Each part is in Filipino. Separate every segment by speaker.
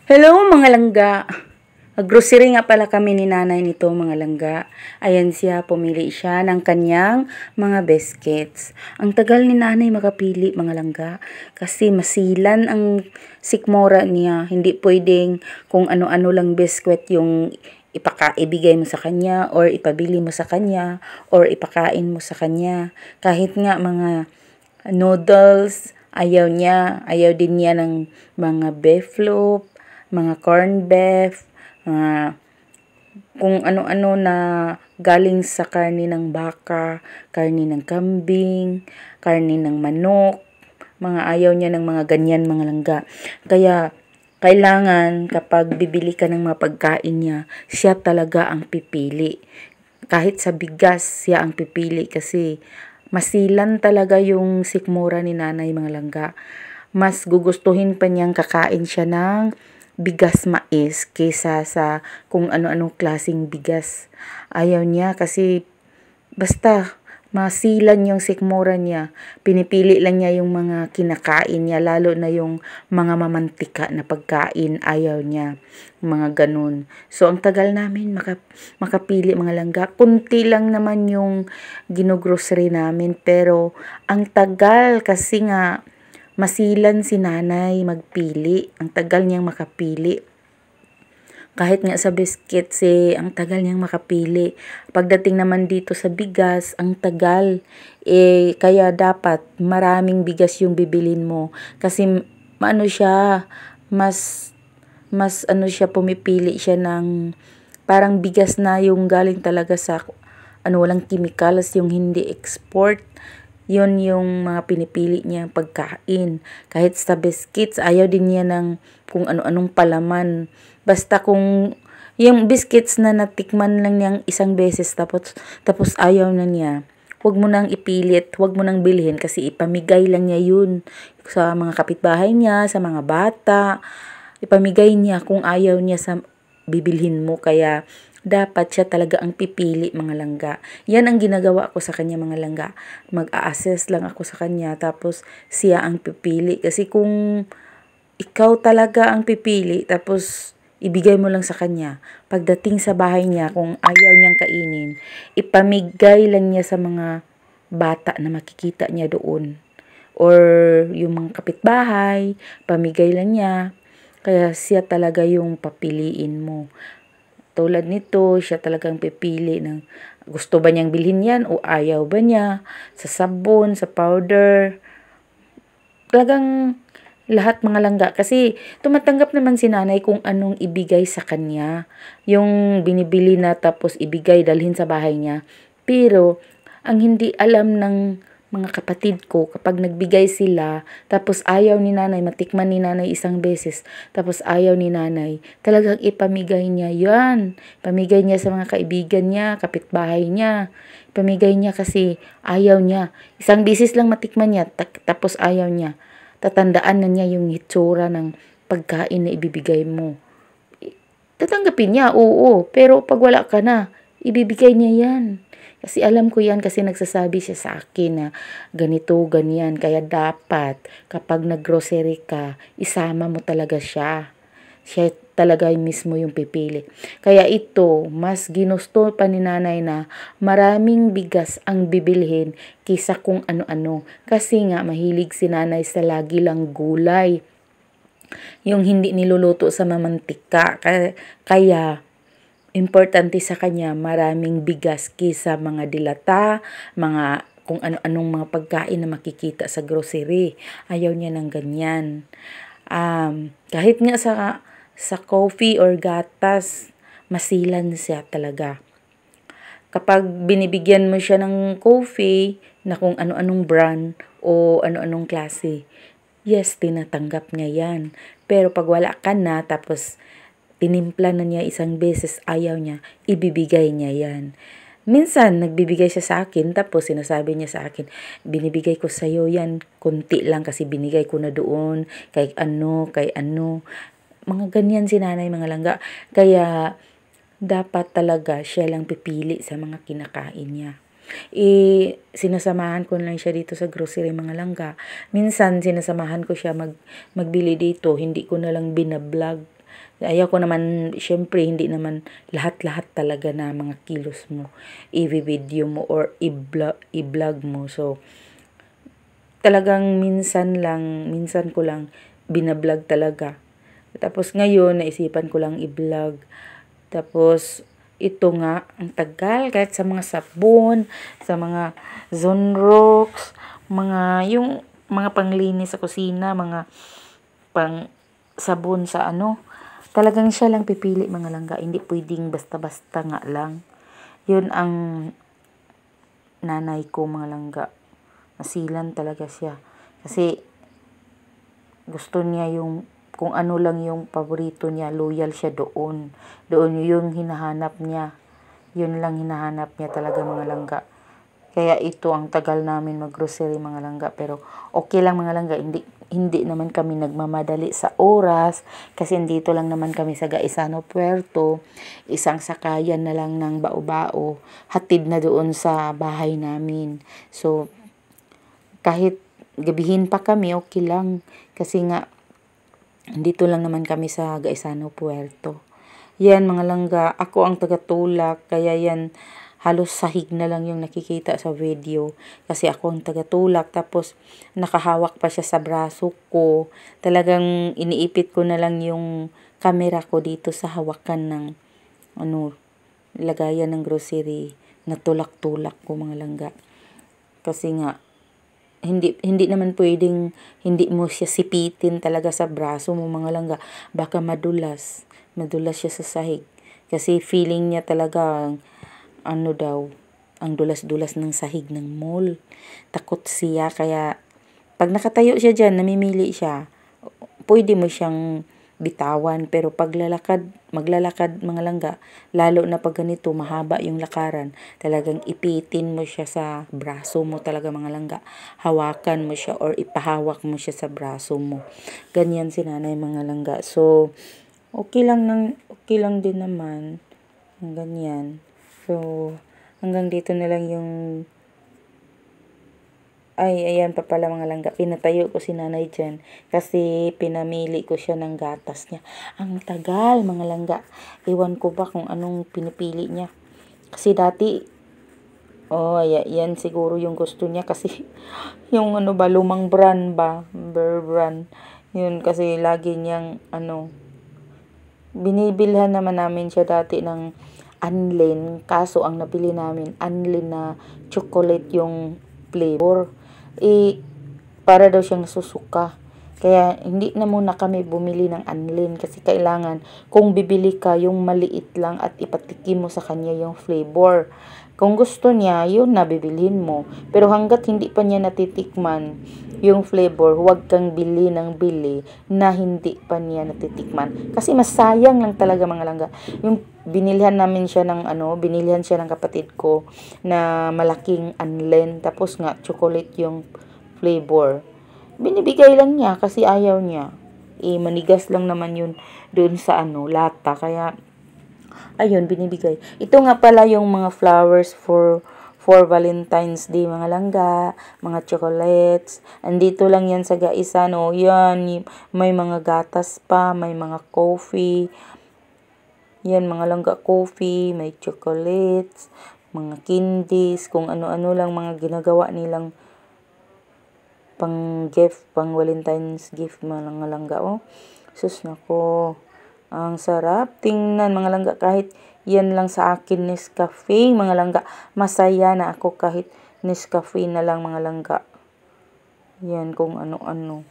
Speaker 1: Hello mga langga! Grocery nga pala kami ni nanay nito mga langga. Ayan siya, pumili siya ng kanyang mga biscuits. Ang tagal ni nanay makapili mga langga. Kasi masilan ang sikmura niya. Hindi pwedeng kung ano-ano lang biscuit yung ibigay mo sa kanya or ipabili mo sa kanya or ipakain mo sa kanya. Kahit nga mga noodles, ayaw niya. Ayaw din niya ng mga beef loaf, mga corn beef, kung ano-ano na galing sa karne ng baka, karne ng kambing, karne ng manok, mga ayaw niya ng mga ganyan mga langga. Kaya kailangan kapag bibili ka ng mga pagkain niya, siya talaga ang pipili. Kahit sa bigas, siya ang pipili kasi masilan talaga yung sikmura ni nanay mga langga. Mas gugustuhin pa niyang kakain siya ng bigas mais kaysa sa kung ano-anong klaseng bigas. Ayaw niya kasi basta masilan yung sikmura niya. Pinipili lang niya yung mga kinakain niya, lalo na yung mga mamantika na pagkain. Ayaw niya. Mga ganun. So, ang tagal namin makapili mga langga. Kunti lang naman yung ginugrocery namin. Pero, ang tagal kasi nga masilan si nanay magpili. Ang tagal niyang makapili. Kahit nga sa biscuits ang tagal niyang makapili. Pagdating naman dito sa bigas, ang tagal. Kaya dapat maraming bigas yung bibilin mo. Kasi ano siya, mas ano siya, pumipili siya ng parang bigas na yung galing talaga sa walang chemicals, yung hindi export. Yun yung mga pinipili niya pagkain. Kahit sa biscuits, ayaw din niya ng kung ano-anong palaman. Basta kung yung biscuits na natikman lang niyang isang beses tapos ayaw na niya, huwag mo nang ipilit, huwag mo nang bilhin kasi ipamigay lang niya yun sa mga kapitbahay niya, sa mga bata. Ipamigay niya kung ayaw niya sa bibilhin mo. Kaya dapat siya talaga ang pipili mga langga. Yan ang ginagawa ko sa kanya mga langga. Mag-a-assess lang ako sa kanya tapos siya ang pipili. Kasi kung ikaw talaga ang pipili tapos ibigay mo lang sa kanya, pagdating sa bahay niya kung ayaw niyang kainin, ipamigay lang niya sa mga bata na makikita niya doon. Or yung mga kapitbahay, pamigay lang niya. Kaya siya talaga yung papiliin mo. Tulad nito, siya talagang pipili ng gusto ba niyang bilhin yan o ayaw ba niya. Sa sabon, sa powder. Talagang lahat mga langga. Kasi tumatanggap naman si nanay kung anong ibigay sa kanya. Yung binibili na tapos ibigay, dalhin sa bahay niya. Pero ang hindi alam ng mga kapatid ko, kapag nagbigay sila, tapos ayaw ni nanay, matikman ni nanay isang beses, tapos ayaw ni nanay, talagang ipamigay niya yan. Pamigay niya sa mga kaibigan niya, kapitbahay niya. Pamigay niya kasi ayaw niya. Isang beses lang matikman niya, tapos ayaw niya. Tatandaan na niya yung hitsura ng pagkain na ibibigay mo. Tatanggapin niya, oo, pero pag wala ka na, ibibigay niya yan. Kasi alam ko yan kasi nagsasabi siya sa akin na ganito, ganyan. Kaya dapat kapag naggrocery ka, isama mo talaga siya. Siya talaga mismo yung pipili. Kaya ito, mas ginusto pa ni nanay na maraming bigas ang bibilhin kisa kung ano-ano. Kasi nga mahilig si nanay sa lagi lang gulay. Yung hindi niluluto sa mamantika. Kaya importante sa kanya maraming bigas kisa mga dilata, mga kung ano-anong mga pagkain na makikita sa grocery. Ayaw niya ng ganyan. Kahit nga sa coffee or gatas, masilan siya talaga. Kapag binibigyan mo siya ng coffee na kung ano-anong brand o ano-anong klase, yes, tinatanggap niya yan. Pero pag wala ka na, tapos tinimpla na niya isang beses, ayaw niya, ibibigay niya yan. Minsan, nagbibigay siya sa akin, tapos sinasabi niya sa akin, binibigay ko sa'yo yan, kunti lang kasi binigay ko na doon, kay ano. Mga ganyan si nanay, mga langga. Kaya, dapat talaga siya lang pipili sa mga kinakain niya. Sinasamahan ko lang siya dito sa grocery mga langga. Minsan, sinasamahan ko siya magbili dito, hindi ko na lang binablog. Ayaw ko naman, syempre, hindi naman lahat-lahat talaga na mga kilos mo, i-video mo or i-vlog mo. So, talagang minsan ko lang binablog talaga. Tapos ngayon, naisipan ko lang i-vlog. Tapos, ito nga, ang tagal, kahit sa mga sabon, sa mga Zonrox, yung mga panglinis sa kusina, mga pang sabon sa talagang siya lang pipili mga langga. Hindi pwedeng basta-basta nga lang. Yun ang nanay ko mga langga. Masilan talaga siya. Kasi gusto niya yung kung ano lang yung paborito niya, loyal siya doon. Doon yung hinahanap niya. Yun lang hinahanap niya talaga mga langga. Kaya ito ang tagal namin mag-grocery mga langga. Pero okay lang mga langga. Hindi naman kami nagmamadali sa oras. Kasi dito lang naman kami sa Gaisano Puerto. Isang sakayan na lang ng bao-bao. Hatid na doon sa bahay namin. So, kahit gabihin pa kami, okay lang. Kasi nga, dito lang naman kami sa Gaisano Puerto. Yan mga langga, ako ang tagatulak, kaya yan halos sahig na lang yung nakikita sa video. Kasi ako ang tagatulak, tapos nakahawak pa siya sa braso ko. Talagang iniipit ko na lang yung camera ko dito sa hawakan ng lagayan ng grocery. Natulak-tulak ko mga langga. Kasi nga, hindi naman pwedeng hindi mo siya sipitin talaga sa braso mo mga langga. Baka madulas siya sa sahig. Kasi feeling niya talaga ang dulas-dulas ng sahig ng mall. Takot siya, kaya pag nakatayo siya dyan, namimili siya, pwede mo siyang bitawan. Pero pag maglalakad mga langga, lalo na pag ganito, mahaba yung lakaran, talagang ipitin mo siya sa braso mo talaga mga langga. Hawakan mo siya or ipahawak mo siya sa braso mo. Ganyan si nanay mga langga. So, okay lang din naman. Ganyan. So, hanggang dito na lang yung ayan pa pala mga langga. Pinatayo ko si nanay dyan kasi pinamili ko siya ng gatas niya. Ang tagal mga langga. Ewan ko ba kung anong pinipili niya. Kasi dati, yan siguro yung gusto niya kasi yung lumang brand ba? Bear brand. Yun kasi lagi niyang binibilhan naman namin siya dati ng Anlin. Kaso ang nabili namin, Anlin na chocolate yung flavor. Para daw siyang nasusuka. Kaya hindi na muna kami bumili ng Anlin kasi kailangan kung bibili ka yung maliit lang at ipatikim mo sa kanya yung flavor. Kung gusto niya, yun na bibilhin mo. Pero hanggat hindi pa niya natitikman yung flavor, huwag kang bili ng bili na hindi pa niya natitikman. Kasi masayang lang talaga mga langga. Yung binilhan siya ng kapatid ko na malaking Anlin. Tapos nga, chocolate yung flavor. Binibigay lang niya kasi ayaw niya. Manigas lang naman yun doon sa lata. Kaya, ayun, binibigay. Ito nga pala yung mga flowers for Valentine's Day, mga langga, mga chocolates. Andito lang yan sa Gaisano. Yan, may mga gatas pa, may mga coffee. Yan, mga langga coffee, may chocolates, mga candies, kung ano-ano lang mga ginagawa nilang pang gift, pang Valentine's gift, mga langga. Sus nako. Ang sarap tingnan mga langga, kahit yan lang sa akin Nescafe mga langga. Masaya na ako kahit Nescafe na lang mga langga. Yan kung ano-ano.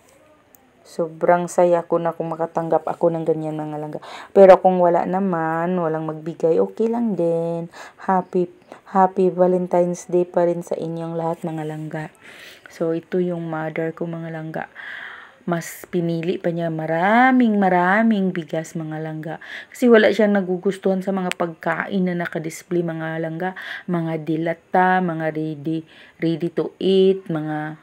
Speaker 1: Sobrang saya ko na kung makatanggap ako ng ganyan mga langga. Pero kung wala naman, walang magbigay, okay lang din. Happy Valentine's Day pa rin sa inyong lahat mga langga. So, ito yung mother ko mga langga. Mas pinili pa niya maraming bigas mga langga. Kasi wala siyang nagugustuhan sa mga pagkain na nakadisplay mga langga. Mga dilata, mga ready to eat, mga